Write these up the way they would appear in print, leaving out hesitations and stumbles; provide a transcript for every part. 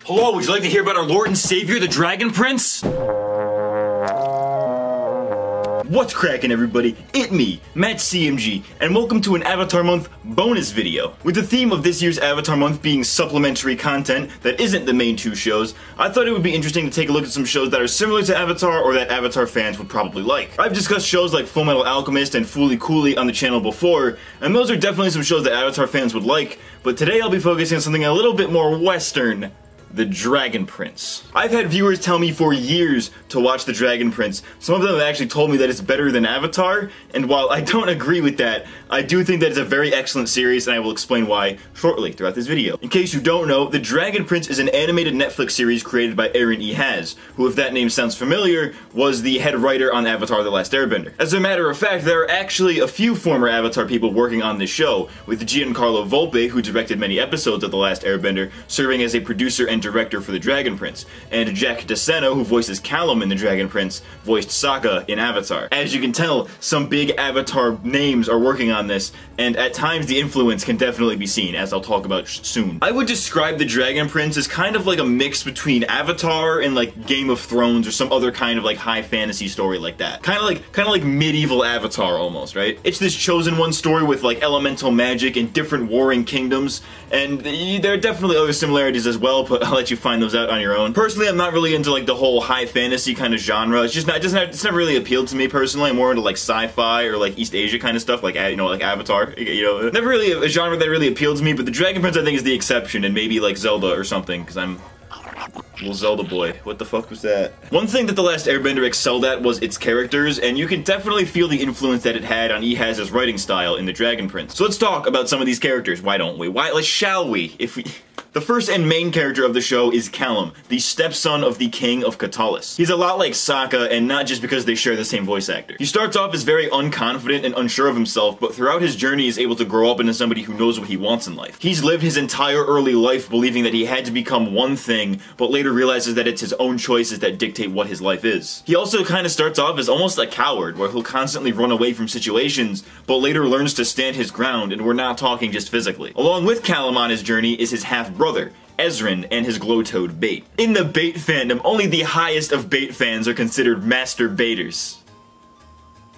Hello, would you like to hear about our Lord and Savior, the Dragon Prince? What's crackin', everybody? It me, MattCMG, and welcome to an Avatar Month bonus video. With the theme of this year's Avatar Month being supplementary content that isn't the main two shows, I thought it would be interesting to take a look at some shows that are similar to Avatar or that Avatar fans would probably like. I've discussed shows like Fullmetal Alchemist and Fooly Cooley on the channel before, and those are definitely some shows that Avatar fans would like, but today I'll be focusing on something a little bit more Western. The Dragon Prince. I've had viewers tell me for years to watch The Dragon Prince. Some of them have actually told me that it's better than Avatar, and while I don't agree with that, I do think that it's a very excellent series, and I will explain why shortly throughout this video. In case you don't know, The Dragon Prince is an animated Netflix series created by Aaron E. Has, who, if that name sounds familiar, was the head writer on Avatar: The Last Airbender. As a matter of fact, there are actually a few former Avatar people working on this show, with Giancarlo Volpe, who directed many episodes of The Last Airbender, serving as a producer and director for The Dragon Prince, and Jack DeSeno, who voices Callum in The Dragon Prince, voiced Sokka in Avatar. As you can tell, some big Avatar names are working on this, and at times the influence can definitely be seen, as I'll talk about soon. I would describe The Dragon Prince as kind of like a mix between Avatar and like Game of Thrones or some other kind of like high fantasy story like that. Kind of like medieval Avatar almost, right? It's this chosen one story with like elemental magic and different warring kingdoms, and there are definitely other similarities as well, but I'll let you find those out on your own. Personally, I'm not really into like the whole high fantasy kind of genre. It's never really appealed to me personally. I'm more into like sci-fi or like East Asia kind of stuff, like, you know, like Avatar. You know, never really a genre that really appealed to me, but The Dragon Prince I think is the exception, and maybe like Zelda or something, because I'm little Zelda boy. What the fuck was that? One thing that The Last Airbender excelled at was its characters, and you can definitely feel the influence that it had on Ehaz's writing style in The Dragon Prince. So let's talk about some of these characters. Why don't we? Shall we? The first and main character of the show is Callum, the stepson of the king of Katalis. He's a lot like Sokka, and not just because they share the same voice actor. He starts off as very unconfident and unsure of himself, but throughout his journey is able to grow up into somebody who knows what he wants in life. He's lived his entire early life believing that he had to become one thing, but later realizes that it's his own choices that dictate what his life is. He also kind of starts off as almost a coward, where he'll constantly run away from situations, but later learns to stand his ground, and we're not talking just physically. Along with Callum on his journey is his half-brother, Ezrin, and his glow-toed bait. In the bait fandom, only the highest of bait fans are considered master baiters.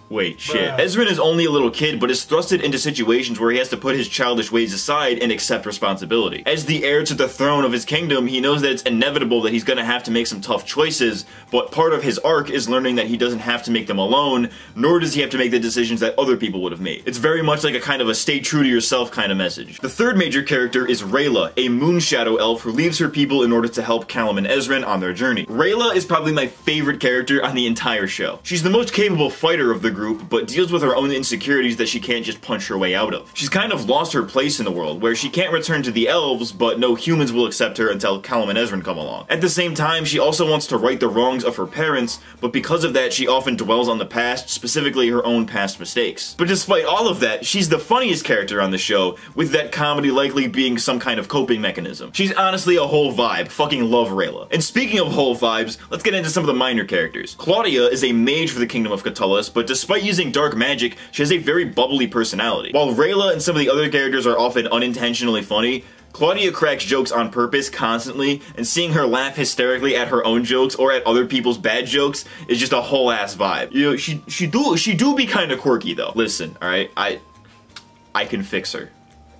Wait, shit. Ezrin is only a little kid, but is thrusted into situations where he has to put his childish ways aside and accept responsibility. As the heir to the throne of his kingdom, he knows that it's inevitable that he's gonna have to make some tough choices, but part of his arc is learning that he doesn't have to make them alone, nor does he have to make the decisions that other people would have made. It's very much like a kind of a stay true to yourself kind of message. The third major character is Reyla, a moon shadow elf who leaves her people in order to help Callum and Ezrin on their journey. Reyla is probably my favorite character on the entire show. She's the most capable fighter of the group, but deals with her own insecurities that she can't just punch her way out of. She's kind of lost her place in the world, where she can't return to the elves, but no humans will accept her until Callum and Ezrin come along. At the same time, she also wants to right the wrongs of her parents, but because of that, she often dwells on the past, specifically her own past mistakes. But despite all of that, she's the funniest character on the show, with that comedy likely being some kind of coping mechanism. She's honestly a whole vibe. Fucking love Reyla. And speaking of whole vibes, let's get into some of the minor characters. Claudia is a mage for the Kingdom of Katalis, but despite using dark magic, she has a very bubbly personality. While Reyla and some of the other characters are often unintentionally funny, Claudia cracks jokes on purpose constantly, and seeing her laugh hysterically at her own jokes or at other people's bad jokes is just a whole ass vibe. You know, she do be kind of quirky though. Listen, alright, I can fix her.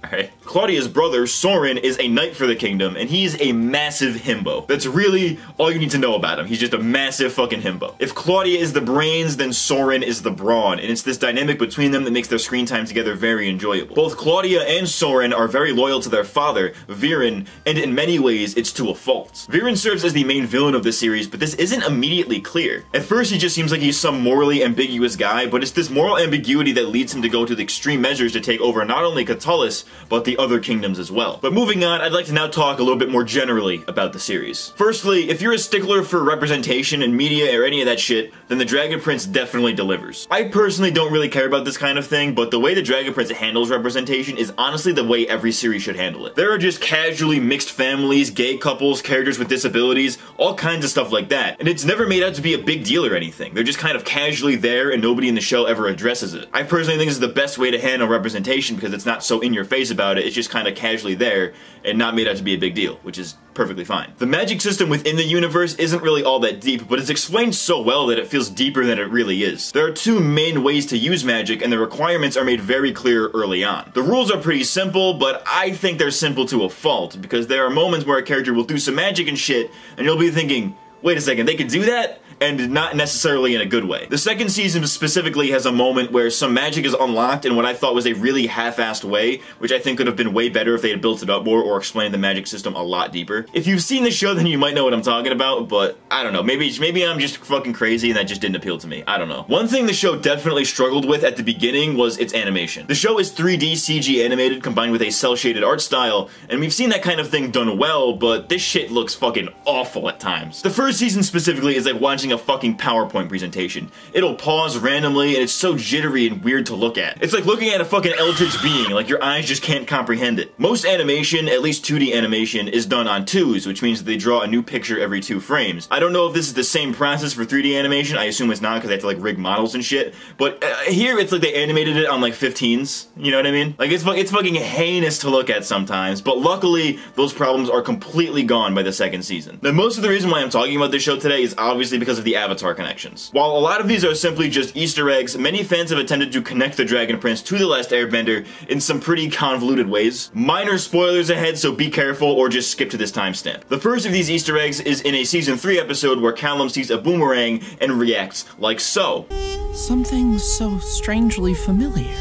Alright. Claudia's brother, Soren, is a knight for the kingdom, and he's a massive himbo. That's really all you need to know about him. He's just a massive fucking himbo. If Claudia is the brains, then Soren is the brawn, and it's this dynamic between them that makes their screen time together very enjoyable. Both Claudia and Soren are very loyal to their father, Viren, and in many ways, it's to a fault. Viren serves as the main villain of the series, but this isn't immediately clear. At first, he just seems like he's some morally ambiguous guy, but it's this moral ambiguity that leads him to go to the extreme measures to take over not only Katalis, but the other kingdoms as well. But moving on, I'd like to now talk a little bit more generally about the series. Firstly, if you're a stickler for representation in media or any of that shit, then The Dragon Prince definitely delivers. I personally don't really care about this kind of thing, but the way The Dragon Prince handles representation is honestly the way every series should handle it. There are just casually mixed families, gay couples, characters with disabilities, all kinds of stuff like that, and it's never made out to be a big deal or anything. They're just kind of casually there and nobody in the show ever addresses it. I personally think this is the best way to handle representation because it's not so in your face about it. it's just kind of casually there and not made out to be a big deal, which is perfectly fine. The magic system within the universe isn't really all that deep, but it's explained so well that it feels deeper than it really is. There are two main ways to use magic, and the requirements are made very clear early on. The rules are pretty simple, but I think they're simple to a fault, because there are moments where a character will do some magic and shit, and you'll be thinking, wait a second, they could do that? And not necessarily in a good way. The second season specifically has a moment where some magic is unlocked in what I thought was a really half-assed way, which I think could have been way better if they had built it up more or explained the magic system a lot deeper. If you've seen the show, then you might know what I'm talking about, but I don't know, maybe I'm just fucking crazy and that just didn't appeal to me. I don't know. One thing the show definitely struggled with at the beginning was its animation. The show is 3D CG animated combined with a cel-shaded art style, and we've seen that kind of thing done well, but this shit looks fucking awful at times. The first season specifically is like watching a fucking PowerPoint presentation. It'll pause randomly and it's so jittery and weird to look at. It's like looking at a fucking eldritch being, like your eyes just can't comprehend it. Most animation, at least 2D animation, is done on 2s, which means that they draw a new picture every 2 frames. I don't know if this is the same process for 3D animation, I assume it's not because they have to like rig models and shit, but here it's like they animated it on like 15s, you know what I mean? Like it's fucking heinous to look at sometimes, but luckily those problems are completely gone by the second season. Now most of the reason why I'm talking about this show today is obviously because of the Avatar connections. While a lot of these are simply just Easter eggs, many fans have attempted to connect the Dragon Prince to The Last Airbender in some pretty convoluted ways. Minor spoilers ahead, so be careful or just skip to this timestamp. The first of these Easter eggs is in a Season 3 episode where Callum sees a boomerang and reacts like so. Something so strangely familiar.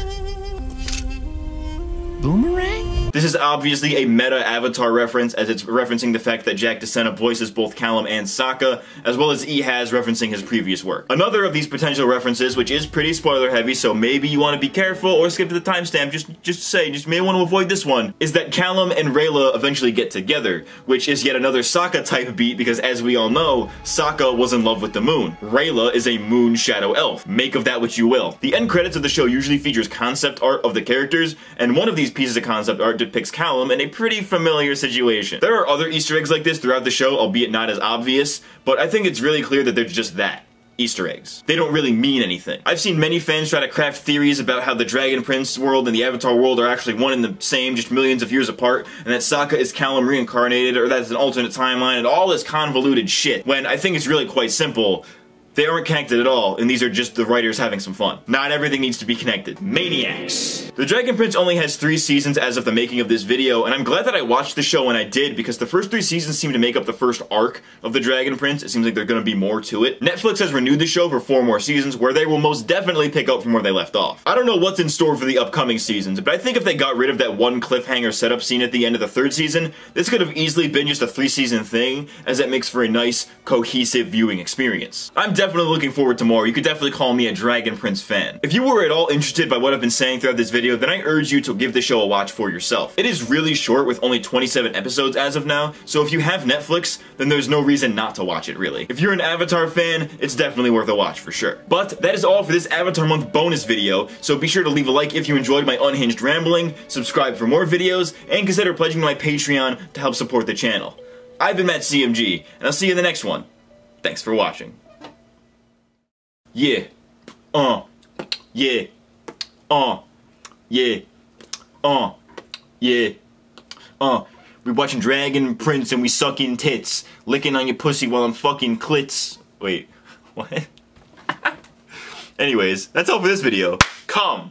Boomerang? This is obviously a meta Avatar reference, as it's referencing the fact that Jack DeSena voices both Callum and Sokka, as well as Ehaz referencing his previous work. Another of these potential references, which is pretty spoiler heavy, so maybe you want to be careful or skip to the timestamp, just may want to avoid this one, is that Callum and Reyla eventually get together, which is yet another Sokka type beat because as we all know, Sokka was in love with the moon. Reyla is a moon shadow elf. Make of that what you will. The end credits of the show usually features concept art of the characters, and one of these pieces of concept art depicts Callum in a pretty familiar situation. There are other Easter eggs like this throughout the show, albeit not as obvious, but I think it's really clear that they're just that. Easter eggs. They don't really mean anything. I've seen many fans try to craft theories about how the Dragon Prince world and the Avatar world are actually one and the same, just millions of years apart, and that Sokka is Callum reincarnated, or that's an alternate timeline, and all this convoluted shit, when I think it's really quite simple. They aren't connected at all, and these are just the writers having some fun. Not everything needs to be connected. Maniacs! The Dragon Prince only has 3 seasons as of the making of this video, and I'm glad that I watched the show when I did, because the first 3 seasons seem to make up the first arc of the Dragon Prince. It seems like there's gonna be more to it. Netflix has renewed the show for 4 more seasons, where they will most definitely pick up from where they left off. I don't know what's in store for the upcoming seasons, but I think if they got rid of that one cliffhanger setup scene at the end of the 3rd season, this could have easily been just a 3-season thing, as that makes for a nice, cohesive viewing experience. I'm definitely looking forward to more. You could definitely call me a Dragon Prince fan. If you were at all interested by what I've been saying throughout this video, then I urge you to give the show a watch for yourself. It is really short with only 27 episodes as of now, so if you have Netflix, then there's no reason not to watch it really. If you're an Avatar fan, it's definitely worth a watch for sure. But that is all for this Avatar Month bonus video, so be sure to leave a like if you enjoyed my unhinged rambling, subscribe for more videos, and consider pledging to my Patreon to help support the channel. I've been MattCMG, and I'll see you in the next one. Thanks for watching. Yeah. Yeah. Yeah. Yeah. We watching Dragon Prince and we sucking tits. Licking on your pussy while I'm fucking clits. Wait. What? Anyways, that's all for this video. Come!